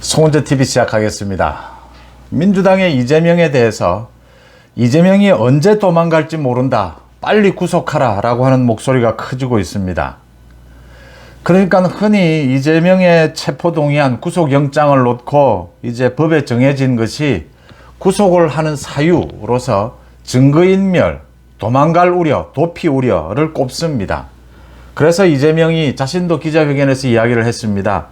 송은재TV 시작하겠습니다. 민주당의 이재명에 대해서 이재명이 언제 도망갈지 모른다, 빨리 구속하라 라고 하는 목소리가 커지고 있습니다. 그러니까 흔히 이재명의 체포동의안 구속영장을 놓고 이제 법에 정해진 것이 구속을 하는 사유로서 증거인멸, 도망갈 우려, 도피 우려를 꼽습니다. 그래서 이재명이 자신도 기자회견에서 이야기를 했습니다.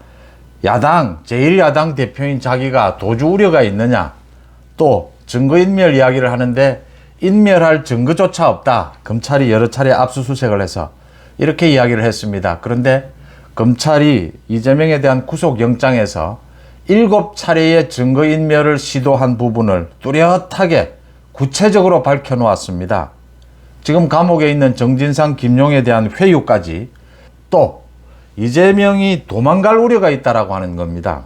야당, 제1야당 대표인 자기가 도주 우려가 있느냐, 또 증거인멸 이야기를 하는데 인멸할 증거조차 없다. 검찰이 여러 차례 압수수색을 해서 이렇게 이야기를 했습니다. 그런데 검찰이 이재명에 대한 구속영장에서 7차례의 증거인멸을 시도한 부분을 뚜렷하게 구체적으로 밝혀놓았습니다. 지금 감옥에 있는 정진상, 김용에 대한 회유까지, 또 이재명이 도망갈 우려가 있다라고 하는 겁니다.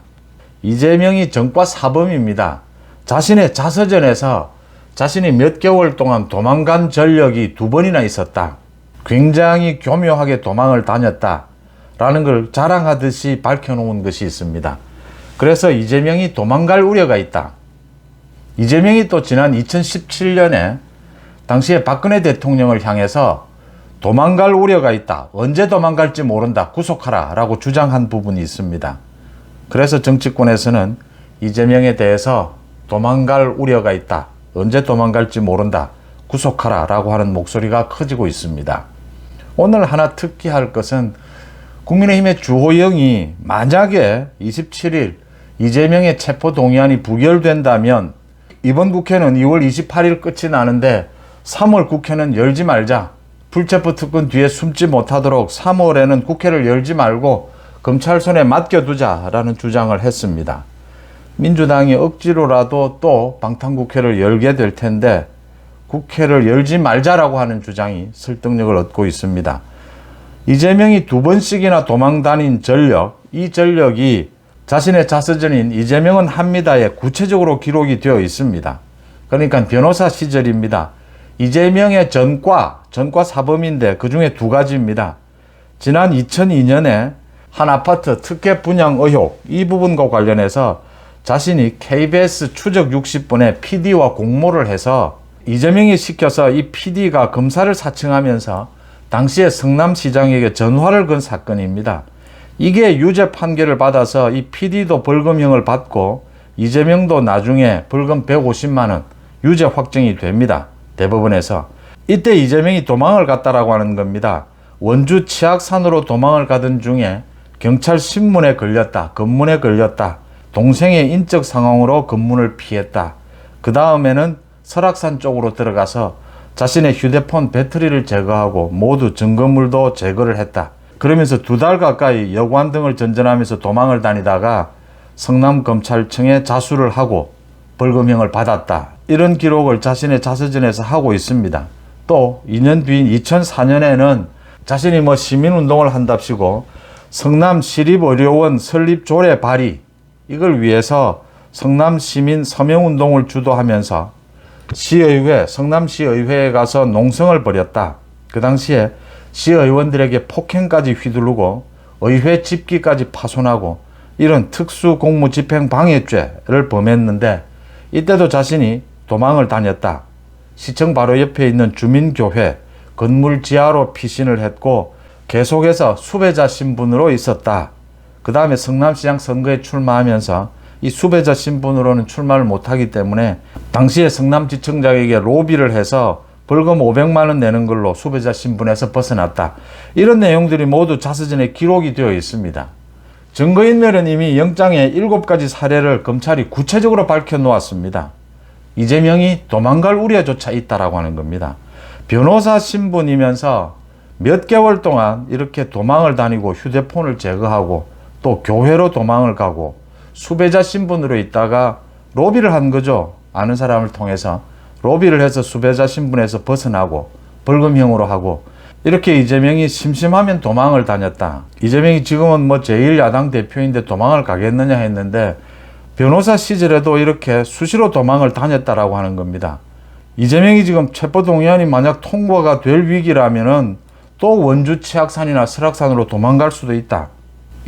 이재명이 전과 사범입니다. 자신의 자서전에서 자신이 몇 개월 동안 도망간 전력이 2번이나 있었다. 굉장히 교묘하게 도망을 다녔다라는 걸 자랑하듯이 밝혀놓은 것이 있습니다. 그래서 이재명이 도망갈 우려가 있다. 이재명이 또 지난 2017년에 당시에 박근혜 대통령을 향해서 도망갈 우려가 있다, 언제 도망갈지 모른다, 구속하라 라고 주장한 부분이 있습니다. 그래서 정치권에서는 이재명에 대해서 도망갈 우려가 있다, 언제 도망갈지 모른다, 구속하라 라고 하는 목소리가 커지고 있습니다. 오늘 하나 특기할 것은 국민의힘의 주호영이 만약에 27일 이재명의 체포동의안이 부결된다면 이번 국회는 2월 28일 끝이 나는데 3월 국회는 열지 말자, 불체포 특권 뒤에 숨지 못하도록 3월에는 국회를 열지 말고 검찰 손에 맡겨두자라는 주장을 했습니다. 민주당이 억지로라도 또 방탄국회를 열게 될 텐데 국회를 열지 말자라고 하는 주장이 설득력을 얻고 있습니다. 이재명이 2번씩이나 도망 다닌 전력, 이 전력이 자신의 자서전인 이재명은 합니다에 구체적으로 기록이 되어 있습니다. 그러니까 변호사 시절입니다. 이재명의 전과 사범인데 그 중에 2가지입니다. 지난 2002년에 한 아파트 특혜 분양 의혹, 이 부분과 관련해서 자신이 KBS 추적 60분에 PD와 공모를 해서 이재명이 시켜서 이 PD가 검사를 사칭하면서 당시에 성남시장에게 전화를 건 사건입니다. 이게 유죄 판결을 받아서 이 PD도 벌금형을 받고 이재명도 나중에 벌금 150만 원 유죄 확정이 됩니다. 대법원에서. 이때 이재명이 도망을 갔다라고 하는 겁니다. 원주 치악산으로 도망을 가던 중에 경찰 신문에 걸렸다, 검문에 걸렸다, 동생의 인적 상황으로 검문을 피했다. 그 다음에는 설악산 쪽으로 들어가서 자신의 휴대폰 배터리를 제거하고 모두 증거물도 제거를 했다. 그러면서 2달 가까이 여관 등을 전전하면서 도망을 다니다가 성남검찰청에 자수를 하고 벌금형을 받았다. 이런 기록을 자신의 자서전에서 하고 있습니다. 또 2년 뒤인 2004년에는 자신이 시민운동을 한답시고 성남시립의료원 설립 조례 발의, 이걸 위해서 성남시민 서명운동을 주도하면서 시의회, 성남시의회에 가서 농성을 벌였다. 그 당시에 시의원들에게 폭행까지 휘두르고 의회 집기까지 파손하고 이런 특수공무집행방해죄를 범했는데 이때도 자신이 도망을 다녔다. 시청 바로 옆에 있는 주민교회 건물 지하로 피신을 했고 계속해서 수배자 신분으로 있었다. 그 다음에 성남시장 선거에 출마하면서 이 수배자 신분으로는 출마를 못하기 때문에 당시에 성남지청장에게 로비를 해서 벌금 500만 원 내는 걸로 수배자 신분에서 벗어났다. 이런 내용들이 모두 자서전에 기록이 되어 있습니다. 증거인멸은 이미 영장에 7가지 사례를 검찰이 구체적으로 밝혀놓았습니다. 이재명이 도망갈 우려조차 있다라고 하는 겁니다. 변호사 신분이면서 몇 개월 동안 이렇게 도망을 다니고 휴대폰을 제거하고 또 교회로 도망을 가고 수배자 신분으로 있다가 로비를 한 거죠. 아는 사람을 통해서 로비를 해서 수배자 신분에서 벗어나고 벌금형으로 하고 이렇게 이재명이 심심하면 도망을 다녔다. 이재명이 지금은 제1야당 대표인데 도망을 가겠느냐 했는데 변호사 시절에도 이렇게 수시로 도망을 다녔다라고 하는 겁니다. 이재명이 지금 체포동의안이 만약 통과가 될 위기라면은 또 원주 치악산이나 설악산으로 도망갈 수도 있다.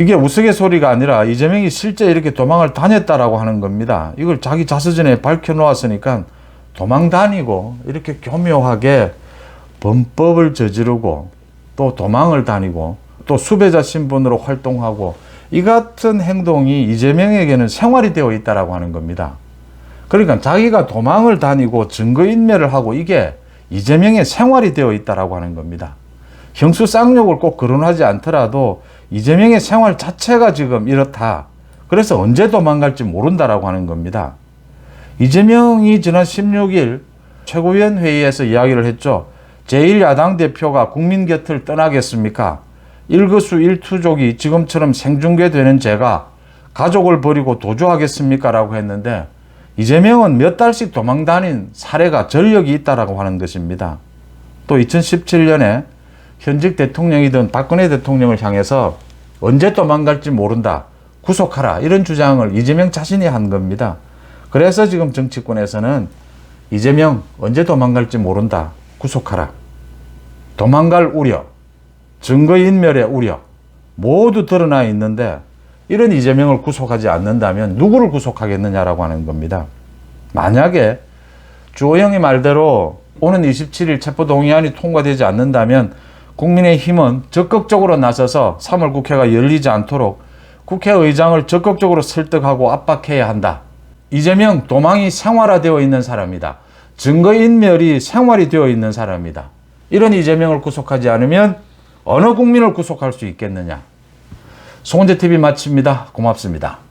이게 우스갯소리가 아니라 이재명이 실제 이렇게 도망을 다녔다라고 하는 겁니다. 이걸 자기 자서전에 밝혀놓았으니까 도망 다니고 이렇게 교묘하게 범법을 저지르고 또 도망을 다니고 또 수배자 신분으로 활동하고 이 같은 행동이 이재명에게는 생활이 되어 있다라고 하는 겁니다. 그러니까 자기가 도망을 다니고 증거인멸을 하고 이게 이재명의 생활이 되어 있다라고 하는 겁니다. 형수 쌍욕을 꼭 거론하지 않더라도 이재명의 생활 자체가 지금 이렇다. 그래서 언제 도망갈지 모른다라고 하는 겁니다. 이재명이 지난 16일 최고위원 회의에서 이야기를 했죠. 제1야당 대표가 국민 곁을 떠나겠습니까? 일거수일투족이 지금처럼 생중계되는 제가 가족을 버리고 도주하겠습니까? 라고 했는데 이재명은 몇 달씩 도망 다닌 사례가 전력이 있다라고 하는 것입니다. 또 2017년에 현직 대통령이던 박근혜 대통령을 향해서 언제 도망갈지 모른다. 구속하라. 이런 주장을 이재명 자신이 한 겁니다. 그래서 지금 정치권에서는 이재명 언제 도망갈지 모른다. 구속하라. 도망갈 우려, 증거인멸의 우려 모두 드러나 있는데 이런 이재명을 구속하지 않는다면 누구를 구속하겠느냐라고 하는 겁니다. 만약에 주호영이 말대로 오는 27일 체포동의안이 통과되지 않는다면 국민의힘은 적극적으로 나서서 3월 국회가 열리지 않도록 국회의장을 적극적으로 설득하고 압박해야 한다. 이재명 도망이 생활화되어 있는 사람이다. 증거인멸이 생활이 되어 있는 사람이다. 이런 이재명을 구속하지 않으면 어느 국민을 구속할 수 있겠느냐. 송은재TV 마칩니다. 고맙습니다.